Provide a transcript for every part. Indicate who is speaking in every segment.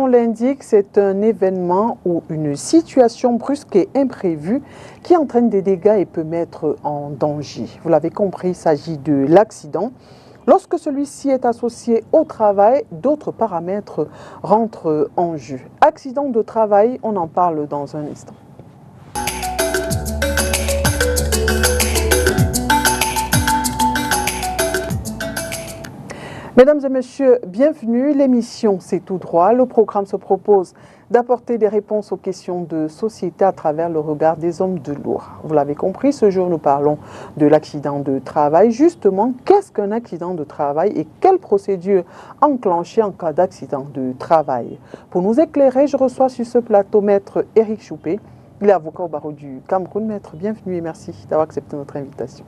Speaker 1: nom l'indique, c'est un événement ou une situation brusque et imprévue qui entraîne des dégâts et peut mettre en danger. Vous l'avez compris, il s'agit de l'accident. Lorsque celui-ci est associé au travail, d'autres paramètres rentrent en jeu. Accident de travail, on en parle dans un instant. Mesdames et messieurs, bienvenue. L'émission C'est tout droit. Le programme se propose d'apporter des réponses aux questions de société à travers le regard des hommes de lourd. Vous l'avez compris, ce jour nous parlons de l'accident de travail. Justement, qu'est-ce qu'un accident de travail et quelle procédure enclencher en cas d'accident de travail? Pour nous éclairer, je reçois sur ce plateau Maître Éric Choupé. Il est avocat au barreau du Cameroun. Maître, bienvenue et merci d'avoir accepté notre invitation.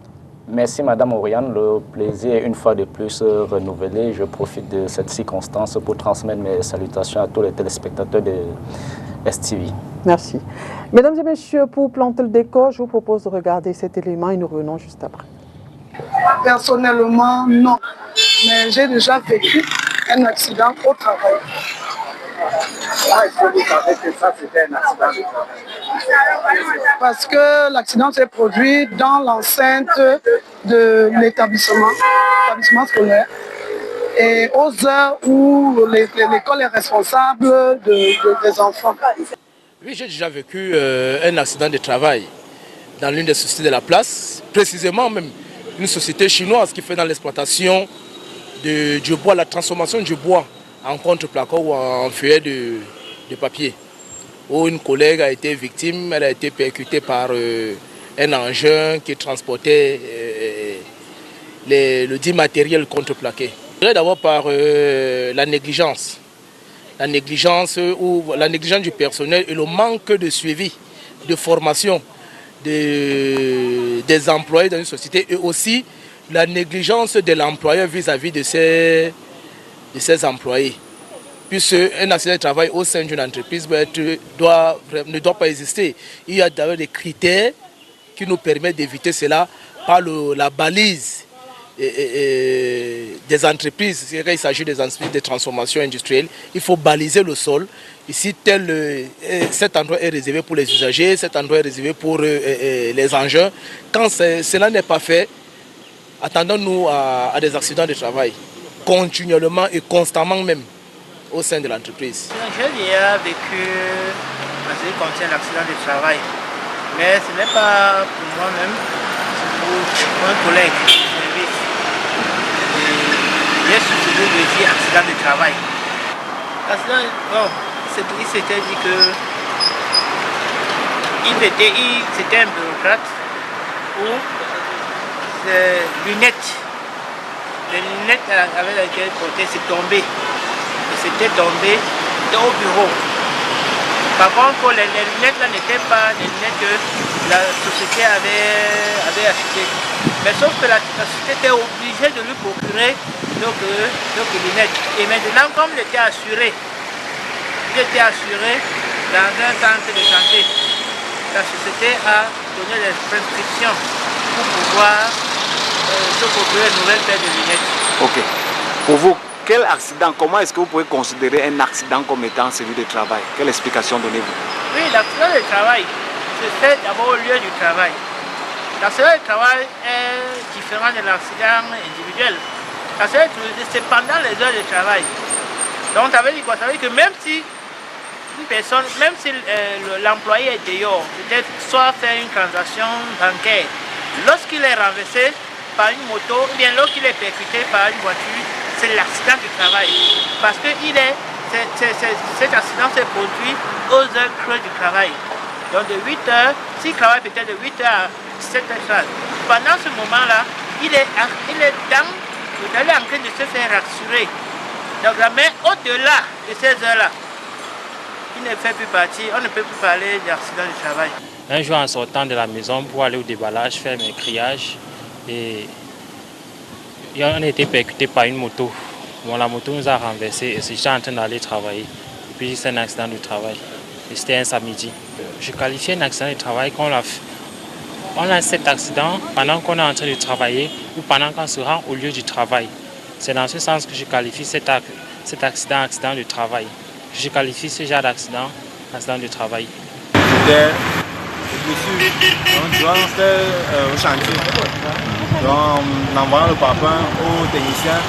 Speaker 2: Merci Madame Oriane, le plaisir est une fois de plus renouvelé. Je profite de cette circonstance pour transmettre mes salutations à tous les téléspectateurs de STV.
Speaker 1: Merci. Mesdames et messieurs, pour planter le décor, je vous propose de regarder cet élément et nous revenons juste après.
Speaker 3: Personnellement, non. Mais j'ai déjà vécu un accident au travail.
Speaker 4: Est-ce que vous savez que ça c'était un accident de travail?
Speaker 3: Parce que l'accident s'est produit dans l'enceinte de l'établissement scolaire et aux heures où l'école est responsable des enfants.
Speaker 5: Oui, j'ai déjà vécu un accident de travail dans l'une des sociétés de la place, précisément même une société chinoise qui fait dans l'exploitation du bois, la transformation du bois en contre-placard ou en feuillet de papier, où une collègue a été victime, elle a été percutée par un engin qui transportait le dit matériel contreplaqué. D'abord par la négligence du personnel et le manque de suivi, de formation des employés dans une société et aussi la négligence de l'employeur vis-à-vis de ses employés. Puisque un accident de travail au sein d'une entreprise ne doit pas exister. Il y a d'ailleurs des critères qui nous permettent d'éviter cela par la balise des entreprises. Quand il s'agit des entreprises de transformation industrielle, il faut baliser le sol. Ici, cet endroit est réservé pour les usagers, cet endroit est réservé pour les engins. Quand cela n'est pas fait, attendons-nous à des accidents de travail, continuellement et constamment même au sein de l'entreprise.
Speaker 6: J'ai déjà vécu ce qui contient l'accident de travail, mais ce n'est pas pour moi-même, c'est pour un collègue de service. J'ai subi le accident de travail. L'accident, il s'était dit que c'était un bureaucrate où les lunettes avec lesquelles il portait, c'est tombé. C'était tombé au bureau. Par contre, les lunettes là n'étaient pas des lunettes que la société avait achetées. Mais sauf que la société était obligée de lui procurer donc lunettes. Et maintenant, comme il était assuré dans un centre de santé, la société a donné des prescriptions pour pouvoir se procurer une nouvelle paire de lunettes.
Speaker 4: Ok. Pour vous, quel accident, comment est-ce que vous pouvez considérer un accident comme étant celui de travail? Quelle explication donnez-vous?
Speaker 6: Oui, l'accident de travail se fait d'abord au lieu du travail. L'accident de travail est différent de l'accident individuel. L'accident c'est pendant les heures de travail. Donc ça veut dire quoi? Ça veut dire que même si une personne, même si l'employé est dehors, peut-être soit faire une transaction bancaire, lorsqu'il est renversé par une moto, ou bien lorsqu'il est percuté par une voiture, c'est l'accident du travail. Parce que cet accident s'est produit aux heures creuses du travail. Donc de 8 heures, s'il travaille peut-être de 8 heures à 17 heures, pendant ce moment-là, il est en train de se faire rassurer. Donc mais au-delà de ces heures-là, il ne fait plus partie, on ne peut plus parler d'accident du travail.
Speaker 7: Un jour en sortant de la maison pour aller au déballage, faire mes criages, et on a été percuté par une moto. Bon, la moto nous a renversés et j'étais en train d'aller travailler. Et puis c'est un accident du travail. Et c'était un samedi. Je qualifie un accident de travail qu'on a fait. On a cet accident pendant qu'on est en train de travailler ou pendant qu'on se rend au lieu du travail. C'est dans ce sens que je qualifie cet accident de travail. je qualifie ce genre d'accident de travail.
Speaker 8: J'étais dessus, donc tu vois, on était au chantier. Donc en envoyant le parpaing au technicien,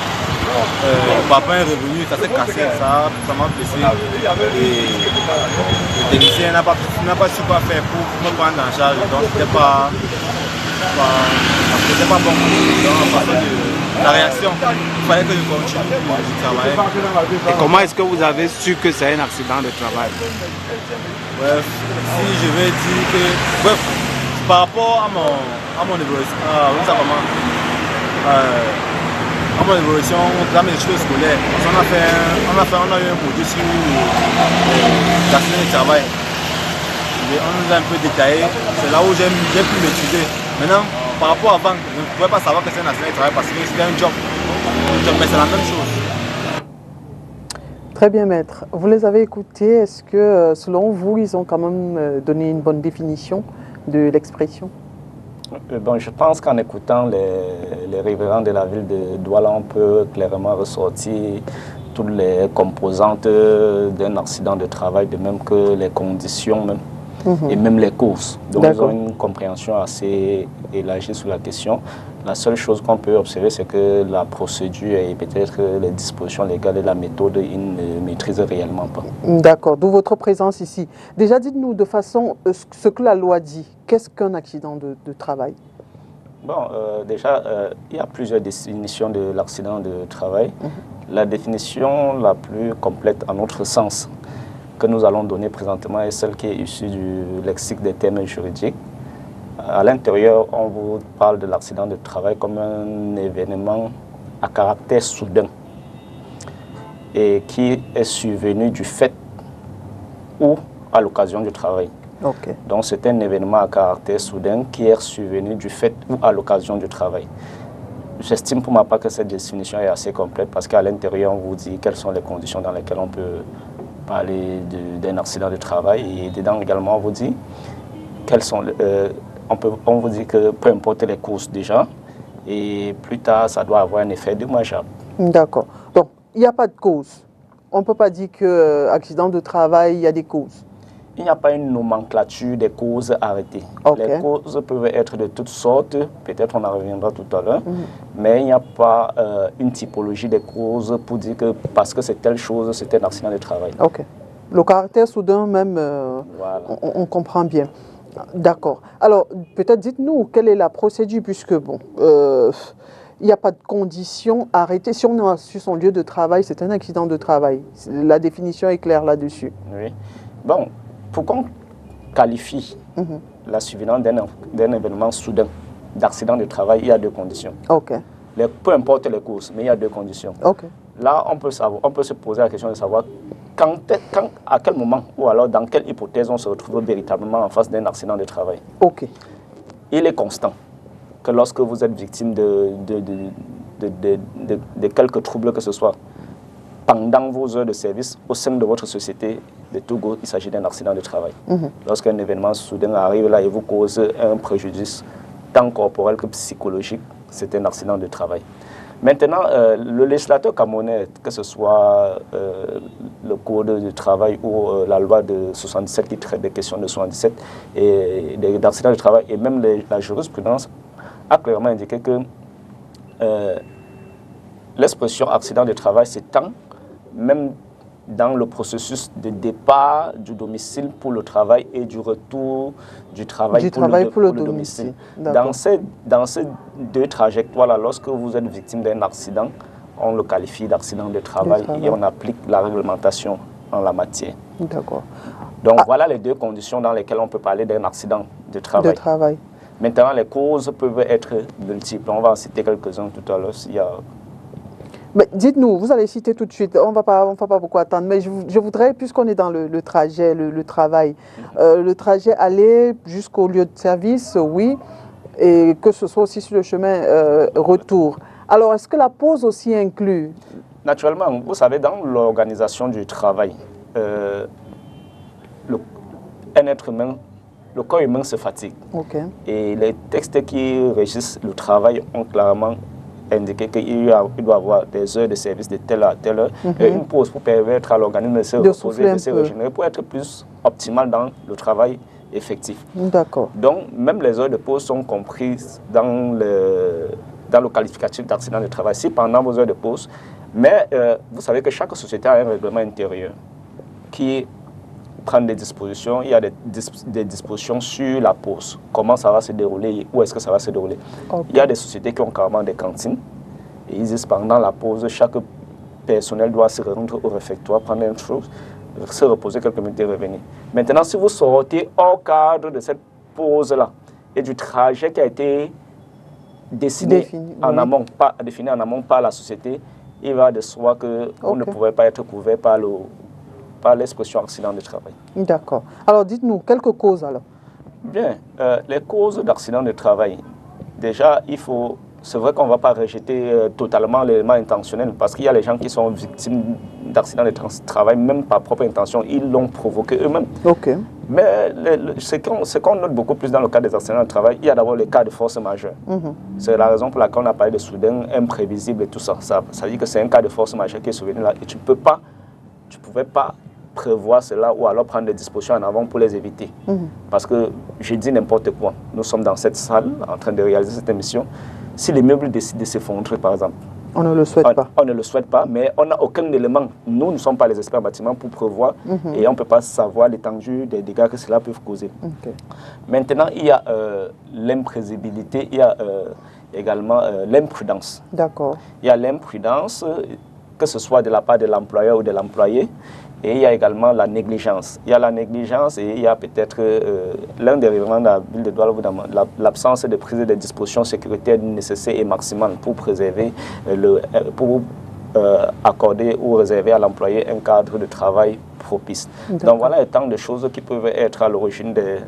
Speaker 8: le parpaing est revenu, ça s'est cassé, ça m'a blessé. Et le technicien n'a pas su quoi faire pour me prendre en charge, donc c'était pas bon. Donc la réaction, il fallait que je continue de travailler.
Speaker 4: Et comment est-ce que vous avez su que c'est un accident de travail?
Speaker 8: Bref, si je vais dire que... Bref, par rapport à mon évolution, à mon évolution dans mes études scolaires, on a eu un module sur l'accident de travail. Et on nous a un peu détaillé, c'est là où j'ai pu maîtriser. Maintenant, par rapport à avant, je ne pouvais pas savoir que c'est un accident de travail parce que c'était un job, mais c'est la même chose.
Speaker 1: Très bien, maître. Vous les avez écoutés. Est-ce que, selon vous, ils ont quand même donné une bonne définition de l'expression?
Speaker 2: Bon, je pense qu'en écoutant les riverains de la ville de Douala, on peut clairement ressortir toutes les composantes d'un accident de travail, de même que les conditions même, et même les causes. Donc, ils ont une compréhension assez élargie sur la question. La seule chose qu'on peut observer, c'est que la procédure et peut-être les dispositions légales et la méthode, ils ne maîtrisent réellement pas.
Speaker 1: D'accord, d'où votre présence ici. Déjà, dites-nous de façon ce que la loi dit. Qu'est-ce qu'un accident de travail?
Speaker 2: Bon, déjà, il y a plusieurs définitions de l'accident de travail. La définition la plus complète, à notre sens, que nous allons donner présentement est celle qui est issue du lexique des termes juridiques. À l'intérieur, on vous parle de l'accident de travail comme un événement à caractère soudain et qui est survenu du fait ou à l'occasion du travail.
Speaker 1: Okay.
Speaker 2: Donc c'est un événement à caractère soudain qui est survenu du fait ou à l'occasion du travail. J'estime pour ma part que cette définition est assez complète parce qu'à l'intérieur, on vous dit quelles sont les conditions dans lesquelles on peut parler d'un accident de travail et dedans également, on vous dit quelles sont on vous dit que peu importe les causes déjà, et plus tard, ça doit avoir un effet dommageable.
Speaker 1: D'accord. Donc, il n'y a pas de cause. On ne peut pas dire qu'accident de travail, il y a des causes.
Speaker 2: Il n'y a pas une nomenclature des causes arrêtées.
Speaker 1: Okay.
Speaker 2: Les causes peuvent être de toutes sortes, peut-être on en reviendra tout à l'heure, mais il n'y a pas une typologie des causes pour dire que parce que c'est telle chose, c'est un accident de travail.
Speaker 1: Ok. Le caractère soudain même,
Speaker 2: voilà.
Speaker 1: on comprend bien. D'accord. Alors, peut-être dites-nous quelle est la procédure, puisque bon, il n'y a pas de conditions arrêtées. Si on est sur son lieu de travail, c'est un accident de travail. La définition est claire là-dessus.
Speaker 2: Oui. Bon, pour qu'on qualifie la survenance d'un événement soudain d'accident de travail, il y a deux conditions.
Speaker 1: Ok.
Speaker 2: Peu importe les causes, mais il y a deux conditions.
Speaker 1: Ok.
Speaker 2: Là, on peut se poser la question de savoir à quel moment ou alors dans quelle hypothèse on se retrouve véritablement en face d'un accident de travail.
Speaker 1: Ok.
Speaker 2: Il est constant que lorsque vous êtes victime de quelques troubles que ce soit, pendant vos heures de service au sein de votre société de Togo, il s'agit d'un accident de travail. Lorsqu'un événement soudain arrive là et vous cause un préjudice tant corporel que psychologique, c'est un accident de travail. Maintenant, le législateur camerounais, que ce soit le Code du travail ou la loi de 77 qui traite des questions de 77 et d'accidents de travail, et même la jurisprudence a clairement indiqué que l'expression accident de travail s'étend même dans le processus de départ du domicile pour le travail et du retour du travail pour le domicile. Dans ces deux trajectoires-là, lorsque vous êtes victime d'un accident, on le qualifie d'accident de travail et on applique la réglementation en la matière.
Speaker 1: D'accord.
Speaker 2: Donc voilà les deux conditions dans lesquelles on peut parler d'un accident de travail. Maintenant, les causes peuvent être multiples. On va en citer quelques-uns tout à l'heure s'il y a...
Speaker 1: Mais dites-nous, vous allez citer tout de suite, on ne va pas beaucoup attendre, mais je voudrais, puisqu'on est dans le trajet, le travail, le trajet aller jusqu'au lieu de service, oui, et que ce soit aussi sur le chemin retour. Alors, est-ce que la pause aussi inclut?
Speaker 2: Naturellement, vous savez, dans l'organisation du travail, un être humain, le corps humain se fatigue.
Speaker 1: Okay.
Speaker 2: Et les textes qui régissent le travail ont clairement indiquer qu'il doit avoir des heures de service de telle heure à telle heure, et une pause pour permettre à l'organisme de se reposer, de se régénérer, pour être plus optimal dans le travail effectif.
Speaker 1: D'accord.
Speaker 2: Donc, même les heures de pause sont comprises dans le qualificatif d'accident de travail. Si pendant vos heures de pause, mais vous savez que chaque société a un règlement intérieur qui prend des dispositions. Il y a des dispositions sur la pause. Comment ça va se dérouler, où est-ce que ça va se dérouler. Okay. Il y a des sociétés qui ont carrément des cantines. Et ils disent pendant la pause, chaque personnel doit se rendre au réfectoire, prendre une chose, se reposer quelques minutes et revenir. Maintenant, si vous sortez hors cadre de cette pause-là et du trajet qui a été défini en amont par la société, il va de soi que vous ne pouvez pas être couvert par l'expression accident de travail.
Speaker 1: D'accord. Alors dites-nous, quelques causes alors.
Speaker 2: Bien, les causes d'accident de travail. Déjà, c'est vrai qu'on ne va pas rejeter totalement l'élément intentionnel parce qu'il y a les gens qui sont victimes d'accidents de travail, même par propre intention, ils l'ont provoqué eux-mêmes.
Speaker 1: Ok.
Speaker 2: Mais ce qu'on note beaucoup plus dans le cas des accidents de travail, il y a d'abord le cas de force majeure. C'est la raison pour laquelle on a parlé de soudain, imprévisible et tout ça. Ça veut dire que c'est un cas de force majeure qui est survenu là et tu ne pouvais pas prévoir cela ou alors prendre des dispositions en avant pour les éviter. Parce que je dis n'importe quoi. Nous sommes dans cette salle en train de réaliser cette émission. Si les meubles décident de s'effondrer, par exemple,
Speaker 1: on ne le souhaite pas.
Speaker 2: On ne le souhaite pas, mais on n'a aucun élément. Nous ne sommes pas les experts en bâtiment pour prévoir et on ne peut pas savoir l'étendue des dégâts que cela peut causer. Maintenant, il y a l'imprévisibilité, il y a également l'imprudence.
Speaker 1: D'accord.
Speaker 2: Il y a l'imprudence, que ce soit de la part de l'employeur ou de l'employé. Et il y a également la négligence. Il y a la négligence et il y a peut-être l'un des règlements de la ville de Douala, l'absence de prise des dispositions sécuritaires nécessaires et maximales pour préserver, pour accorder ou réserver à l'employé un cadre de travail propice. Donc voilà autant de choses qui peuvent être à l'origine des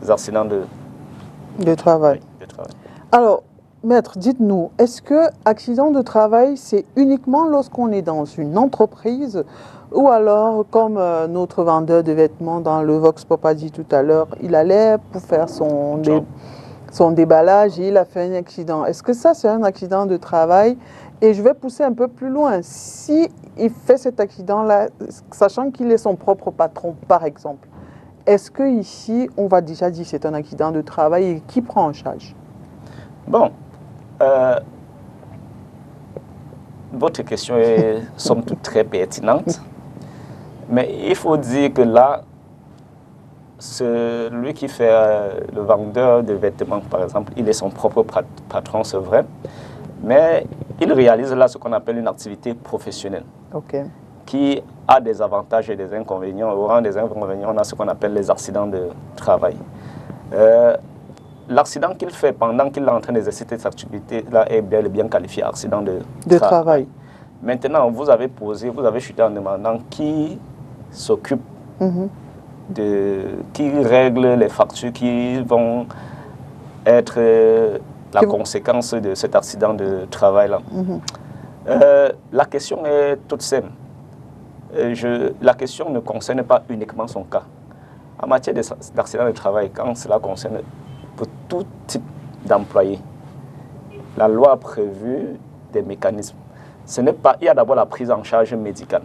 Speaker 2: accidents
Speaker 1: de travail.
Speaker 2: Oui, de travail.
Speaker 1: Alors, maître, dites-nous, est-ce que accident de travail, c'est uniquement lorsqu'on est dans une entreprise ou alors, comme notre vendeur de vêtements dans le Vox Pop a dit tout à l'heure, il allait pour faire son déballage et il a fait un accident. Est-ce que ça, c'est un accident de travail? Et je vais pousser un peu plus loin. Si il fait cet accident-là, sachant qu'il est son propre patron, par exemple, est-ce qu'ici, on va déjà dire que c'est un accident de travail et qui prend en charge?
Speaker 2: Bon, votre question est, somme toute, très pertinente. Mais il faut dire que là, celui qui fait le vendeur de vêtements, par exemple, il est son propre patron, c'est vrai. Mais il réalise là ce qu'on appelle une activité professionnelle. Qui a des avantages et des inconvénients. Au rang des inconvénients, on a ce qu'on appelle les accidents de travail. L'accident qu'il fait pendant qu'il est en train d'exercer cette activité-là est bien qualifié accident de travail. Maintenant, vous avez chuté en demandant qui s'occupe qui règle les factures qui vont être la conséquence de cet accident de travail-là. La question est toute simple. La question ne concerne pas uniquement son cas. En matière d'accident de travail, quand cela concerne pour tout type d'employé, la loi a prévu des mécanismes. Il y a d'abord la prise en charge médicale.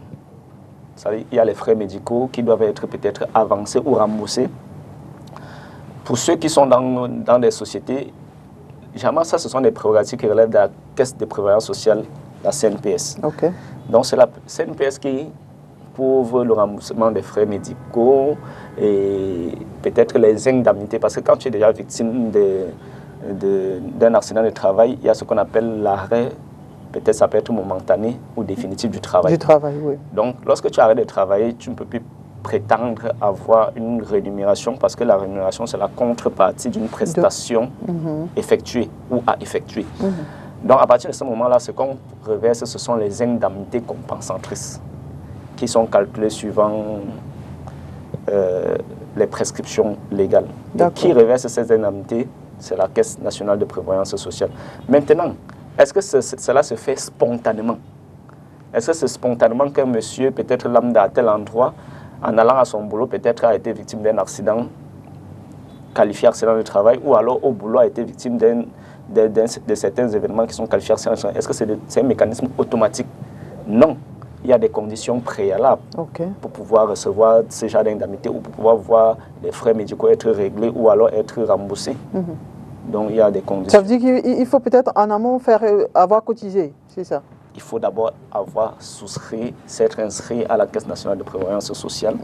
Speaker 2: Il y a les frais médicaux qui doivent être peut-être avancés ou remboursés. Pour ceux qui sont dans des sociétés, généralement, ce sont des prérogatives qui relèvent de la Caisse de prévoyance sociale, la CNPS. Donc, c'est la CNPS qui couvre le remboursement des frais médicaux et peut-être les indemnités. Parce que quand tu es déjà victime d'un accident de travail, il y a ce qu'on appelle l'arrêt. Peut-être ça peut être momentané ou définitif du travail.
Speaker 1: Du travail, oui.
Speaker 2: Donc, lorsque tu arrêtes de travailler, tu ne peux plus prétendre avoir une rémunération parce que la rémunération, c'est la contrepartie d'une prestation effectuée ou à effectuer. Donc, à partir de ce moment-là, ce qu'on reverse, ce sont les indemnités compensatrices qui sont calculées suivant les prescriptions légales. Et qui reverse ces indemnités? C'est la Caisse nationale de prévoyance sociale. Maintenant, est-ce que cela se fait spontanément? Est-ce que c'est spontanément qu'un monsieur, peut-être lambda à tel endroit, en allant à son boulot, peut-être a été victime d'un accident qualifié accident de travail, ou alors au boulot a été victime de certains événements qui sont qualifiés d'accident, est-ce que c'est un mécanisme automatique? Non. Il y a des conditions préalables pour pouvoir recevoir ce genre d'indemnité ou pour pouvoir voir les frais médicaux être réglés ou alors être remboursés. Donc il y a des conditions.
Speaker 1: Ça veut dire qu'il faut peut-être en amont avoir cotisé, c'est ça?
Speaker 2: Il faut d'abord avoir souscrit, s'être inscrit à la Caisse nationale de prévoyance sociale,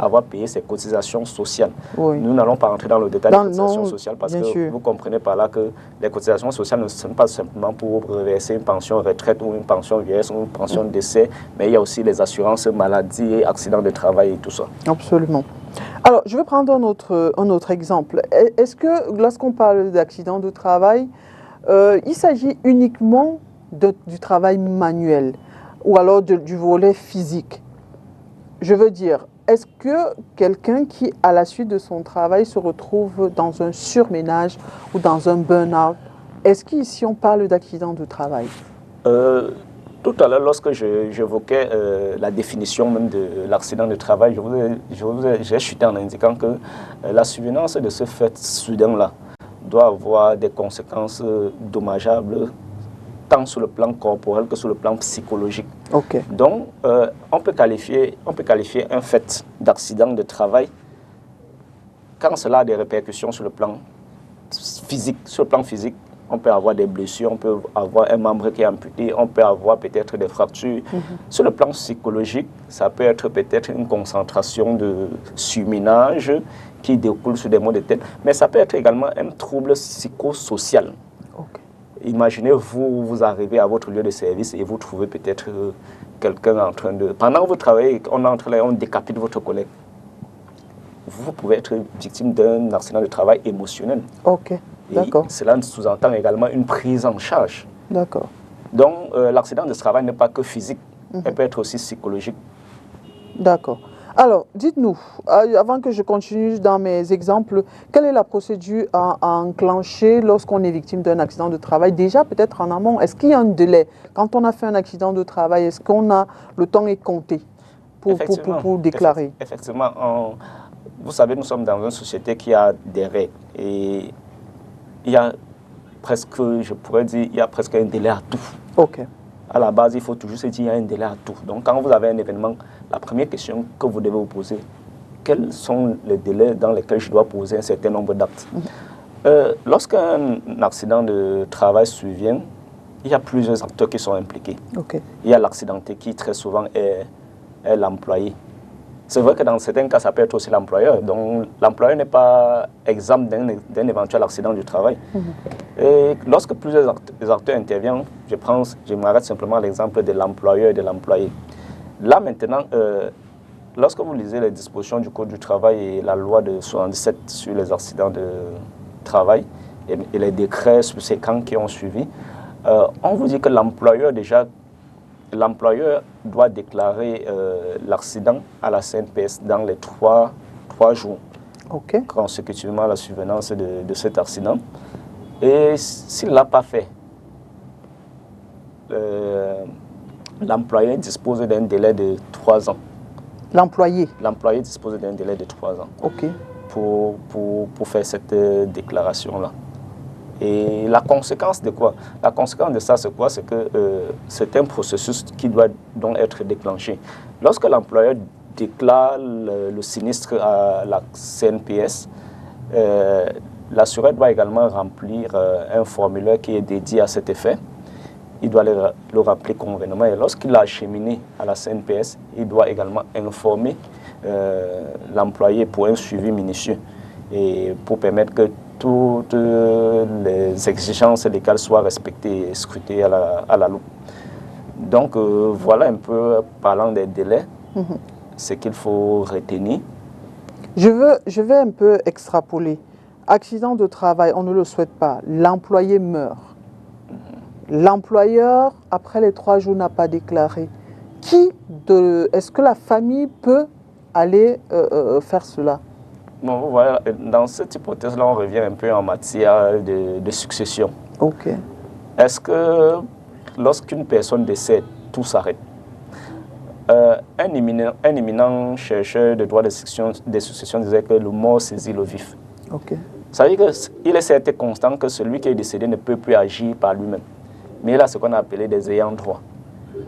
Speaker 2: avoir payé ses cotisations sociales. Oui. Nous n'allons pas rentrer dans le détail des cotisations sociales parce que vous comprenez par là que les cotisations sociales ne sont pas simplement pour reverser une pension retraite ou une pension vieillesse ou une pension décès, mais il y a aussi les assurances maladie et accidents de travail et tout ça.
Speaker 1: Absolument. Alors, je vais prendre un autre exemple. Est-ce que lorsqu'on parle d'accident de travail, il s'agit uniquement du travail manuel ou alors du volet physique? Je veux dire, est-ce que quelqu'un qui, à la suite de son travail, se retrouve dans un surménage ou dans un burn-out, est-ce qu'ici on parle d'accident de travail?
Speaker 2: Tout à l'heure, lorsque j'évoquais la définition même de l'accident de travail, j'ai chuté en indiquant que la survenance de ce fait soudain-là doit avoir des conséquences dommageables tant sur le plan corporel que sur le plan psychologique. Donc, on peut qualifier un fait d'accident de travail quand cela a des répercussions sur le plan physique. Sur le plan physique, on peut avoir des blessures, on peut avoir un membre qui est amputé, on peut avoir peut-être des fractures. Sur le plan psychologique, ça peut être peut-être une concentration de surménage qui découle sur des maux de tête, mais ça peut être également un trouble psychosocial. Imaginez, vous arrivez à votre lieu de service et vous trouvez peut-être quelqu'un en train de... Pendant que vous travaillez, on décapite votre collègue. Vous pouvez être victime d'un accident de travail émotionnel.
Speaker 1: D'accord.
Speaker 2: Cela sous-entend également une prise en charge.
Speaker 1: D'accord.
Speaker 2: Donc, l'accident de travail n'est pas que physique, elle peut être aussi psychologique.
Speaker 1: D'accord. Alors, dites-nous, avant que je continue dans mes exemples, quelle est la procédure à enclencher lorsqu'on est victime d'un accident de travail? Déjà, peut-être en amont, est-ce qu'il y a un délai? Quand on a fait un accident de travail, est-ce qu'on a le temps est compté pour déclarer?
Speaker 2: Effectivement, vous savez, nous sommes dans une société qui a des règles et il y a presque, je pourrais dire, il y a presque un délai à tout. À la base, il faut toujours se dire qu'il y a un délai à tout. Donc, quand vous avez un événement, la première question que vous devez vous poser, quels sont les délais dans lesquels je dois poser un certain nombre d'actes? Lorsqu'un accident de travail survient, il y a plusieurs acteurs qui sont impliqués. Il y a l'accidenté qui, très souvent, est l'employé. C'est vrai que dans certains cas, ça peut être aussi l'employeur. Donc, l'employeur n'est pas exempt d'un éventuel accident du travail. Et lorsque plusieurs acteurs interviennent, je m'arrête simplement à l'exemple de l'employeur et de l'employé. Là, maintenant, lorsque vous lisez les dispositions du Code du travail et la loi de 77 sur les accidents de travail et les décrets subséquents qui ont suivi, on vous dit que l'employeur doit déclarer l'accident à la CNPS dans les 3 jours consécutivement à la survenance de cet accident. Et s'il ne l'a pas fait, l'employé dispose d'un délai de 3 ans.
Speaker 1: L'employé
Speaker 2: dispose d'un délai de 3 ans pour faire cette déclaration-là. Et la conséquence de quoi? La conséquence de ça, c'est quoi? C'est que c'est un processus qui doit donc être déclenché. Lorsque l'employeur déclare le sinistre à la CNPS, l'assureur doit également remplir un formulaire qui est dédié à cet effet. Il doit le rappeler convenablement. Et lorsqu'il l'a acheminé à la CNPS, il doit également informer l'employé pour un suivi minutieux et pour permettre que toutes les exigences légales soient respectées et scrutées à la loupe. Donc voilà un peu, parlant des délais, ce qu'il faut retenir.
Speaker 1: Je vais un peu extrapoler. Accident de travail, on ne le souhaite pas. L'employé meurt. L'employeur, après les 3 jours, n'a pas déclaré. Est-ce que la famille peut aller faire cela?
Speaker 2: Bon, voilà, dans cette hypothèse-là, on revient un peu en matière de succession. Est-ce que lorsqu'une personne décède, tout s'arrête? Un éminent chercheur de droit de succession disait que le mort saisit le vif. Ça veut dire qu'il est certes constant que celui qui est décédé ne peut plus agir par lui-même. Mais il a ce qu'on a appelé des ayants droit,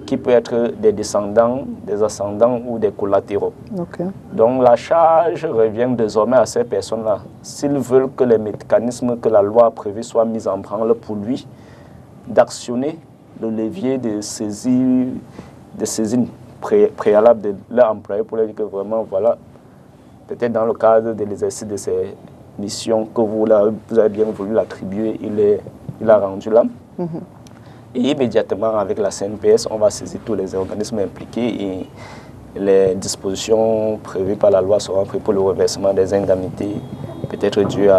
Speaker 2: qui peut être des descendants, des ascendants ou des collatéraux.
Speaker 1: Okay.
Speaker 2: Donc la charge revient désormais à ces personnes-là. S'ils veulent que les mécanismes que la loi a prévus soient mis en branle pour lui, d'actionner le levier de saisine préalable de leur employé pour leur dire que vraiment, voilà, peut-être dans le cadre de l'exercice de ces missions que vous avez bien voulu l'attribuer, il a rendu là. Et immédiatement, avec la CNPS, on va saisir tous les organismes impliqués et les dispositions prévues par la loi seront prises pour le reversement des indemnités, peut-être dues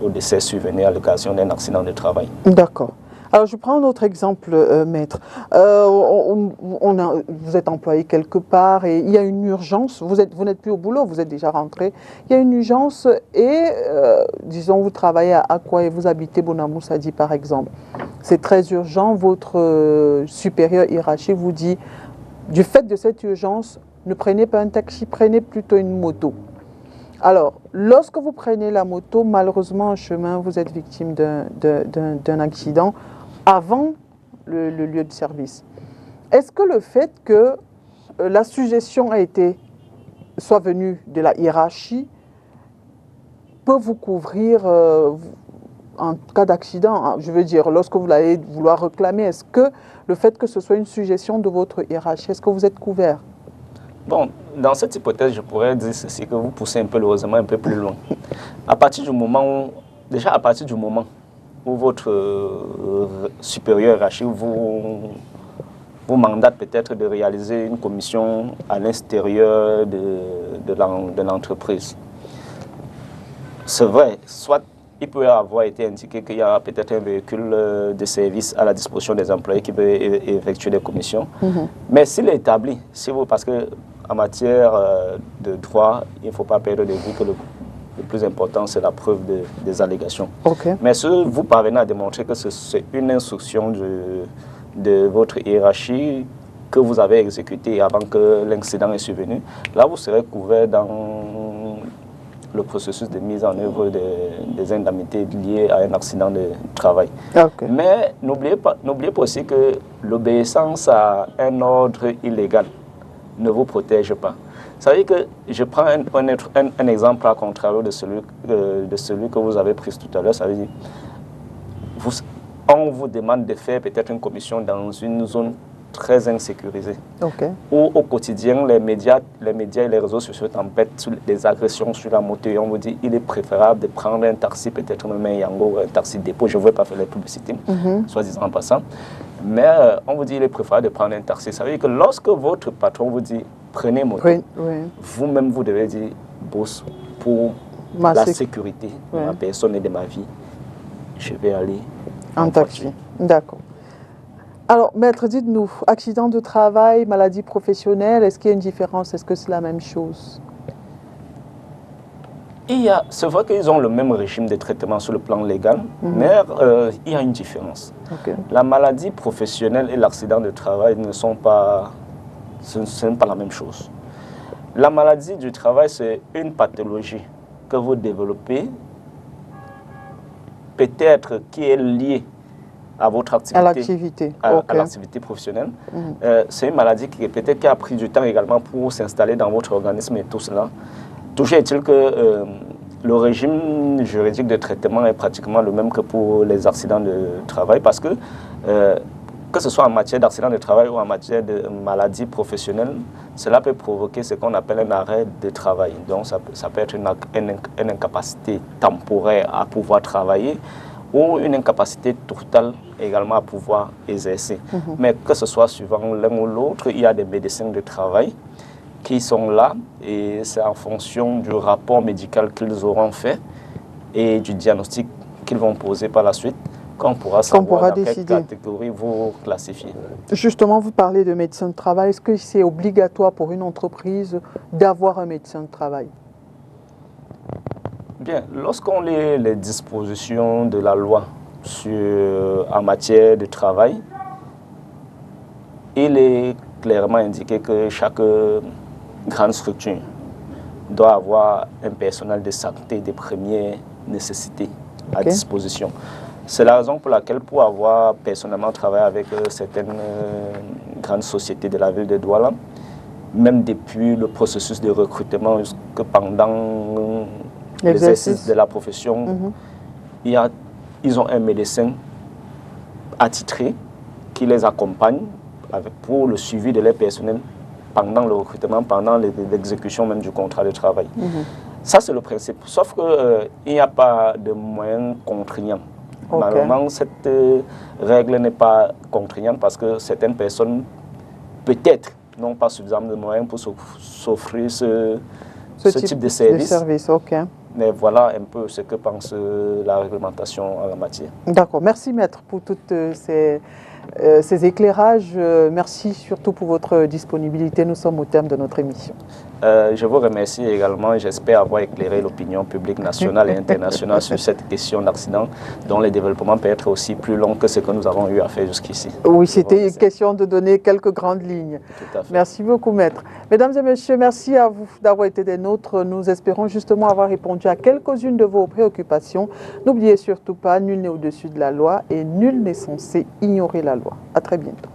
Speaker 2: au décès survenu à l'occasion d'un accident de travail.
Speaker 1: D'accord. Alors, je prends un autre exemple, maître. Vous êtes employé quelque part et il y a une urgence. Vous n'êtes plus au boulot, vous êtes déjà rentré. Il y a une urgence et, disons, vous travaillez à Akwa et vous habitez Bonamoussadi, par exemple. C'est très urgent. Votre supérieur hiérarchique vous dit, du fait de cette urgence, ne prenez pas un taxi, prenez plutôt une moto. Alors, lorsque vous prenez la moto, malheureusement, en chemin, vous êtes victime d'un accident avant le lieu de service. Est-ce que le fait que la suggestion soit venue de la hiérarchie peut vous couvrir en cas d'accident? Je veux dire, lorsque vous allez vouloir réclamer, est-ce que le fait que ce soit une suggestion de votre hiérarchie, est-ce que vous êtes couvert?
Speaker 2: Bon, dans cette hypothèse, je pourrais dire ceci, que vous poussez un peu le raisonnement un peu plus loin. À partir du moment où votre supérieur hiérarchique vous mandate peut-être de réaliser une commission à l'extérieur de l'entreprise. C'est vrai, soit il peut avoir été indiqué qu'il y a peut-être un véhicule de service à la disposition des employés qui peut effectuer des commissions. Mais s'il est établi, parce que en matière de droit, il ne faut pas perdre de vue que le plus important, c'est la preuve des allégations.
Speaker 1: Okay.
Speaker 2: Mais si vous parvenez à démontrer que c'est une instruction de votre hiérarchie que vous avez exécutée avant que l'incident est survenu, là, vous serez couvert dans le processus de mise en œuvre des indemnités liées à un accident de travail.
Speaker 1: Okay.
Speaker 2: Mais n'oubliez pas aussi que l'obéissance à un ordre illégal ne vous protège pas. Ça veut dire que je prends un exemple à contrario de celui que vous avez pris tout à l'heure. Ça veut dire on vous demande de faire peut-être une commission dans une zone très insécurisée.
Speaker 1: Okay.
Speaker 2: Où au quotidien, les médias et les réseaux sociaux tempêtent sur des agressions sur la moto et on vous dit il est préférable de prendre un taxi, peut-être même un Yango, un taxi dépôt. Je ne veux pas faire les publicités, soi-disant en passant. Mais on vous dit il est préférable de prendre un taxi. Ça veut dire que lorsque votre patron vous dit prenez moto, vous-même vous devez dire boss, pour la sécurité de ma personne et de ma vie, je vais aller
Speaker 1: en taxi. D'accord. Alors, maître, dites-nous, accident de travail, maladie professionnelle, est-ce qu'il y a une différence? Est-ce que c'est la même chose?
Speaker 2: C'est vrai qu'ils ont le même régime de traitement sur le plan légal, mais il y a une différence.
Speaker 1: Okay.
Speaker 2: La maladie professionnelle et l'accident de travail ne sont pas la même chose. La maladie du travail, c'est une pathologie que vous développez, peut-être qui est liée à votre activité, à l'activité professionnelle. C'est une maladie qui peut-être qui a pris du temps également pour s'installer dans votre organisme et tout cela. Toujours est-il que le régime juridique de traitement est pratiquement le même que pour les accidents de travail parce que ce soit en matière d'accident de travail ou en matière de maladie professionnelle, cela peut provoquer ce qu'on appelle un arrêt de travail. Donc ça peut être une incapacité temporaire à pouvoir travailler ou une incapacité totale également à pouvoir exercer. Mais que ce soit suivant l'un ou l'autre, il y a des médecins de travail qui sont là et c'est en fonction du rapport médical qu'ils auront fait et du diagnostic qu'ils vont poser par la suite qu'on pourra savoir dans quelle catégorie vous classifier. Justement, vous parlez de médecin de travail. Est-ce que c'est obligatoire pour une entreprise d'avoir un médecin de travail? Bien, lorsqu'on lit les dispositions de la loi en matière de travail, il est clairement indiqué que chaque grande structure doit avoir un personnel de santé de première nécessités à disposition. C'est la raison pour laquelle, pour avoir personnellement travaillé avec certaines grandes sociétés de la ville de Douala, même depuis le processus de recrutement jusque pendant l'exercice de la profession, ils ont un médecin attitré qui les accompagne pour le suivi de leur personnel pendant le recrutement, pendant l'exécution même du contrat de travail. Ça, c'est le principe. Sauf qu'il n'y a pas de moyens contraignants. Normalement, cette règle n'est pas contraignante parce que certaines personnes, peut-être, n'ont pas suffisamment de moyens pour s'offrir ce type de service. Mais voilà un peu ce que pense la réglementation en la matière.
Speaker 1: D'accord. Merci, maître, pour toutes ces éclairages. Merci surtout pour votre disponibilité. Nous sommes au terme de notre émission.
Speaker 2: Je vous remercie également. J'espère avoir éclairé l'opinion publique nationale et internationale sur cette question d'accident dont le développement peut être aussi plus long que ce que nous avons eu à faire jusqu'ici.
Speaker 1: Oui, c'était une question de donner quelques grandes lignes.
Speaker 2: Tout à fait.
Speaker 1: Merci beaucoup, maître. Mesdames et messieurs, merci à vous d'avoir été des nôtres. Nous espérons justement avoir répondu à quelques-unes de vos préoccupations. N'oubliez surtout pas, nul n'est au-dessus de la loi et nul n'est censé ignorer la loi. À très bientôt.